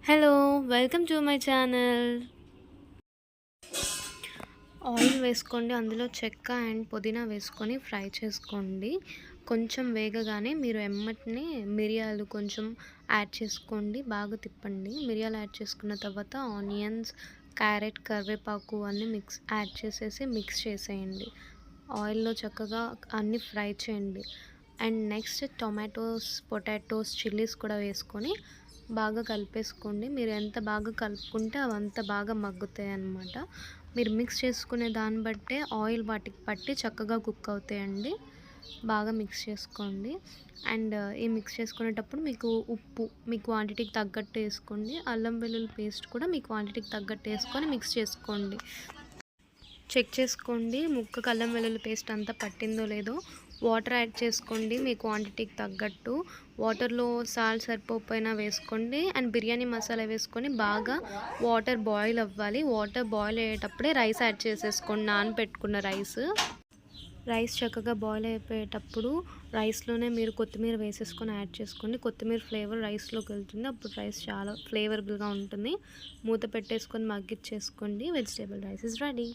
Hello! Welcome to my channel. Oil వేసుకోండి. అందులో చెక్క అండ్ పుదీనా వేసుకొని ఫ్రై చేసుకోండి. కొంచెం వేగగానే మీరు ఎమ్మటనే మిరియాలు కొంచెం యాడ్ చేసుకోండి. బాగా తిప్పండి. మిరియాలు యాడ్ చేసుకున్న తర్వాత ఆనియన్స్, క్యారెట్, కరివేపాకు అన్నీ యాడ్ చేసేసి మిక్స్ చేసేయండి. ఆయిల్‌లో చక్కగా అన్నీ ఫ్రై చేయండి. And next tomatoes, potatoes, chillies కూడా వేసుకొని బాగా కలిపేసుకోండి. మీరు ఎంత బాగా కలుపుకుంటే అవంత బాగా మగ్గుతాయన్నమాట. మీరు మిక్స్ చేసుకునే దాన్ని బట్టే ఆయిల్ వాటికి పట్టి చక్కగా కుక్ అవుతాయండి. బాగా మిక్స్ చేసుకోండి. అండ్ ఈ మిక్స్ చేసుకునేటప్పుడు మీకు ఉప్పు మీ క్వాంటిటీకి తగ్గట్టు వేసుకోండి. అల్లం వెల్లుల్లి పేస్ట్ కూడా మీ క్వాంటిటీకి తగ్గట్టు వేసుకొని మిక్స్ చేసుకోండి. చెక్ చేసుకోండి ముక్కకు అల్లం వెల్లుల్లి పేస్ట్ అంతా పట్టిందో లేదో. వాటర్ యాడ్ చేసుకోండి మీ క్వాంటిటీకి తగ్గట్టు. వాటర్‌లో సాల్ట్ సరిపోకపోయినా వేసుకోండి. అండ్ బిర్యానీ మసాలా వేసుకొని బాగా వాటర్ బాయిల్ అవ్వాలి. వాటర్ బాయిల్ అయ్యేటప్పుడే రైస్ యాడ్ చేసేసుకోండి. నానబెట్టుకున్న రైస్ చక్కగా బాయిల్ అయిపోయేటప్పుడు రైస్‌లోనే మీరు కొత్తిమీర వేసేసుకొని యాడ్ చేసుకోండి. కొత్తిమీర ఫ్లేవర్ రైస్‌లోకి వెళ్తుంది. అప్పుడు రైస్ చాలా ఫ్లేవరబుల్‌గా ఉంటుంది. మూత పెట్టేసుకొని మగ్గిచ్చేసుకోండి. Vegetable rice is ready.